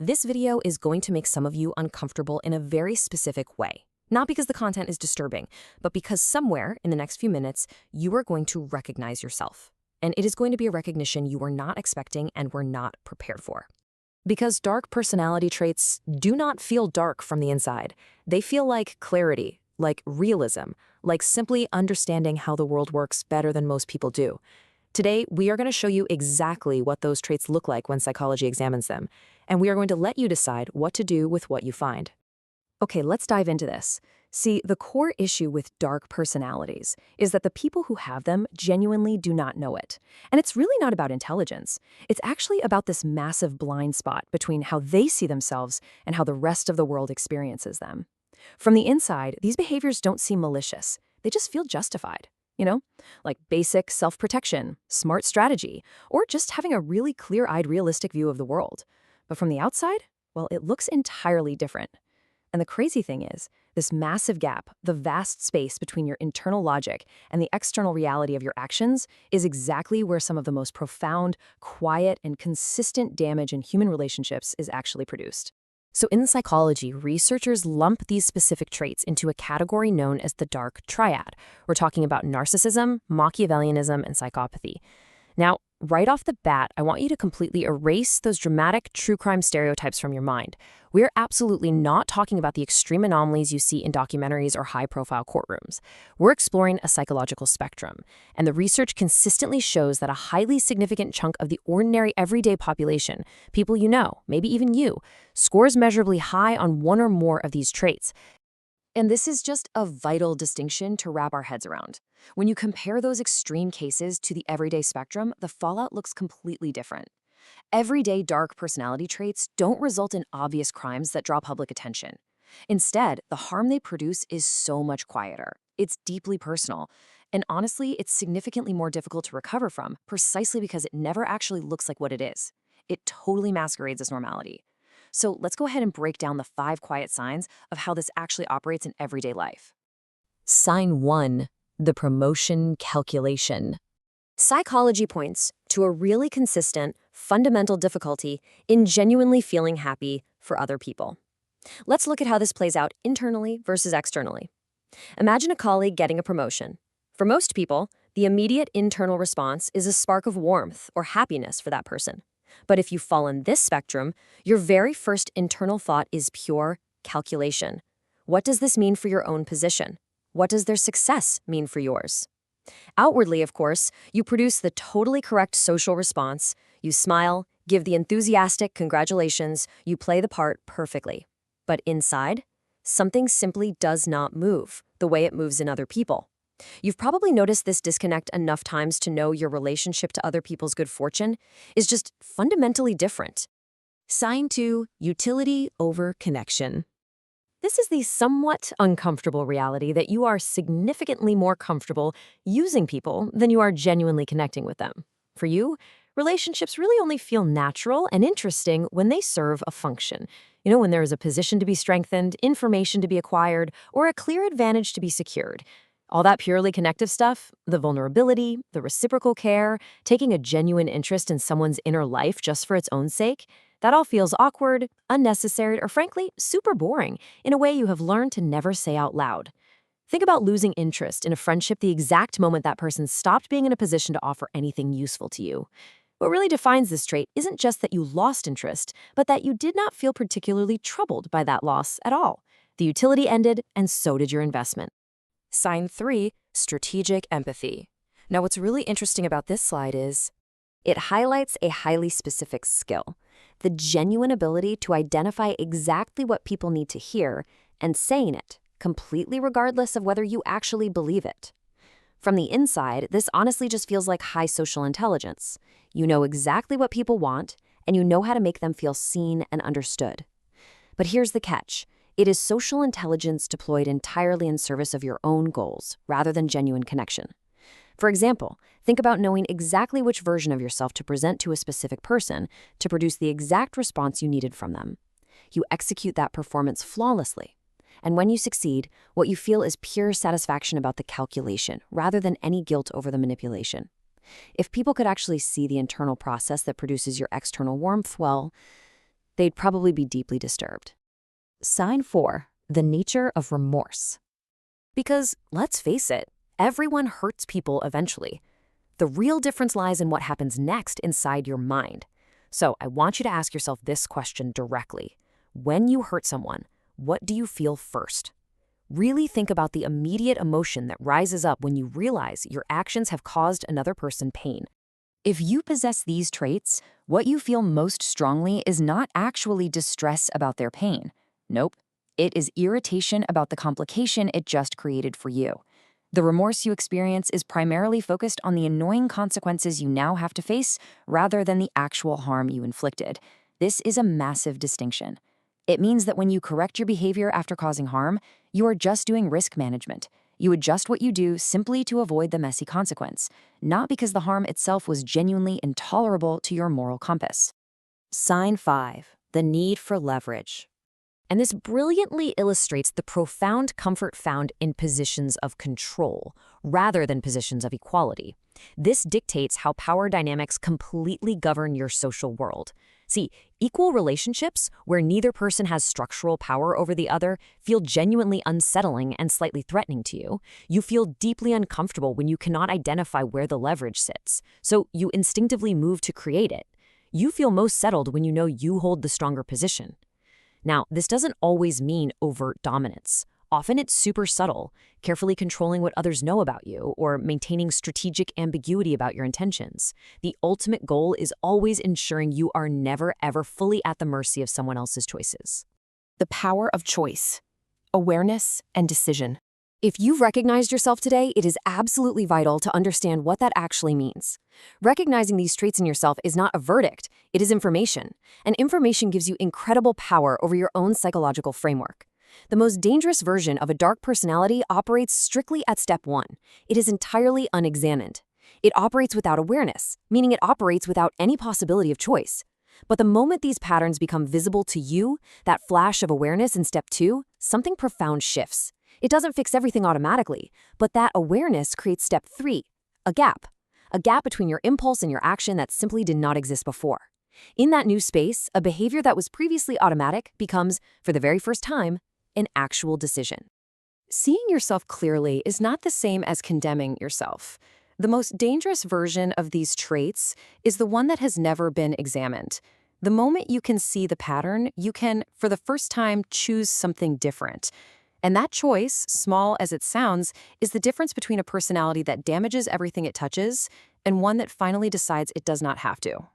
This video is going to make some of you uncomfortable in a very specific way. Not because the content is disturbing, but because somewhere in the next few minutes, you are going to recognize yourself. And it is going to be a recognition you were not expecting and were not prepared for. Because dark personality traits do not feel dark from the inside. They feel like clarity, like realism, like simply understanding how the world works better than most people do. Today, we are going to show you exactly what those traits look like when psychology examines them, and we are going to let you decide what to do with what you find. Okay, let's dive into this. See, the core issue with dark personalities is that the people who have them genuinely do not know it. And it's really not about intelligence. It's actually about this massive blind spot between how they see themselves and how the rest of the world experiences them. From the inside, these behaviors don't seem malicious. They just feel justified. Like basic self-protection, smart strategy, or just having a really clear-eyed, realistic view of the world. But from the outside, well, it looks entirely different. And the crazy thing is, this massive gap, the vast space between your internal logic and the external reality of your actions, is exactly where some of the most profound, quiet, and consistent damage in human relationships is actually produced. So in psychology, researchers lump these specific traits into a category known as the dark triad. We're talking about narcissism, Machiavellianism, and psychopathy. Now, right off the bat, I want you to completely erase those dramatic true crime stereotypes from your mind. We're absolutely not talking about the extreme anomalies you see in documentaries or high-profile courtrooms. We're exploring a psychological spectrum, and the research consistently shows that a highly significant chunk of the ordinary everyday population, people you know, maybe even you, scores measurably high on one or more of these traits. And this is just a vital distinction to wrap our heads around. When you compare those extreme cases to the everyday spectrum, the fallout looks completely different. Everyday dark personality traits don't result in obvious crimes that draw public attention. Instead, the harm they produce is so much quieter. It's deeply personal. And honestly, it's significantly more difficult to recover from, precisely because it never actually looks like what it is. It totally masquerades as normality. So let's go ahead and break down the 5 quiet signs of how this actually operates in everyday life. Sign 1. The promotion calculation. Psychology points to a really consistent, fundamental difficulty in genuinely feeling happy for other people. Let's look at how this plays out internally versus externally. Imagine a colleague getting a promotion. For most people, the immediate internal response is a spark of warmth or happiness for that person. But if you fall in this spectrum, your very first internal thought is pure calculation. What does this mean for your own position? What does their success mean for yours? Outwardly, of course, you produce the totally correct social response. You smile, give the enthusiastic congratulations, you play the part perfectly. But inside, something simply does not move the way it moves in other people. You've probably noticed this disconnect enough times to know your relationship to other people's good fortune is just fundamentally different. Sign 2. Utility over connection. This is the somewhat uncomfortable reality that you are significantly more comfortable using people than you are genuinely connecting with them. For you, relationships really only feel natural and interesting when they serve a function. When there is a position to be strengthened, information to be acquired, or a clear advantage to be secured. All that purely connective stuff, the vulnerability, the reciprocal care, taking a genuine interest in someone's inner life just for its own sake, that all feels awkward, unnecessary, or frankly, super boring in a way you have learned to never say out loud. Think about losing interest in a friendship the exact moment that person stopped being in a position to offer anything useful to you. What really defines this trait isn't just that you lost interest, but that you did not feel particularly troubled by that loss at all. The utility ended, and so did your investment. Sign 3. Strategic empathy. Now, what's really interesting about this slide is it highlights a highly specific skill, the genuine ability to identify exactly what people need to hear and saying it, completely regardless of whether you actually believe it. From the inside, this honestly just feels like high social intelligence. You know exactly what people want, and you know how to make them feel seen and understood. But here's the catch. It is social intelligence deployed entirely in service of your own goals, rather than genuine connection. For example, think about knowing exactly which version of yourself to present to a specific person to produce the exact response you needed from them. You execute that performance flawlessly. And when you succeed, what you feel is pure satisfaction about the calculation, rather than any guilt over the manipulation. If people could actually see the internal process that produces your external warmth, well, they'd probably be deeply disturbed. Sign 4. The nature of remorse. Because, let's face it, everyone hurts people eventually. The real difference lies in what happens next inside your mind. So I want you to ask yourself this question directly. When you hurt someone, what do you feel first? Really think about the immediate emotion that rises up when you realize your actions have caused another person pain. If you possess these traits, what you feel most strongly is not actually distress about their pain. Nope. It is irritation about the complication it just created for you. The remorse you experience is primarily focused on the annoying consequences you now have to face rather than the actual harm you inflicted. This is a massive distinction. It means that when you correct your behavior after causing harm, you are just doing risk management. You adjust what you do simply to avoid the messy consequence, not because the harm itself was genuinely intolerable to your moral compass. Sign 5. The need for leverage. And this brilliantly illustrates the profound comfort found in positions of control, rather than positions of equality. This dictates how power dynamics completely govern your social world. See, equal relationships, where neither person has structural power over the other, feel genuinely unsettling and slightly threatening to you. You feel deeply uncomfortable when you cannot identify where the leverage sits, so you instinctively move to create it. You feel most settled when you know you hold the stronger position. Now, this doesn't always mean overt dominance. Often it's super subtle, carefully controlling what others know about you or maintaining strategic ambiguity about your intentions. The ultimate goal is always ensuring you are never, ever fully at the mercy of someone else's choices. The power of choice, awareness, and decision. If you've recognized yourself today, it is absolutely vital to understand what that actually means. Recognizing these traits in yourself is not a verdict, it is information. And information gives you incredible power over your own psychological framework. The most dangerous version of a dark personality operates strictly at step 1. It is entirely unexamined. It operates without awareness, meaning it operates without any possibility of choice. But the moment these patterns become visible to you, that flash of awareness in step 2, something profound shifts. It doesn't fix everything automatically, but that awareness creates step 3, a gap. A gap between your impulse and your action that simply did not exist before. In that new space, a behavior that was previously automatic becomes, for the very first time, an actual decision. Seeing yourself clearly is not the same as condemning yourself. The most dangerous version of these traits is the one that has never been examined. The moment you can see the pattern, you can, for the first time, choose something different. And that choice, small as it sounds, is the difference between a personality that damages everything it touches and one that finally decides it does not have to.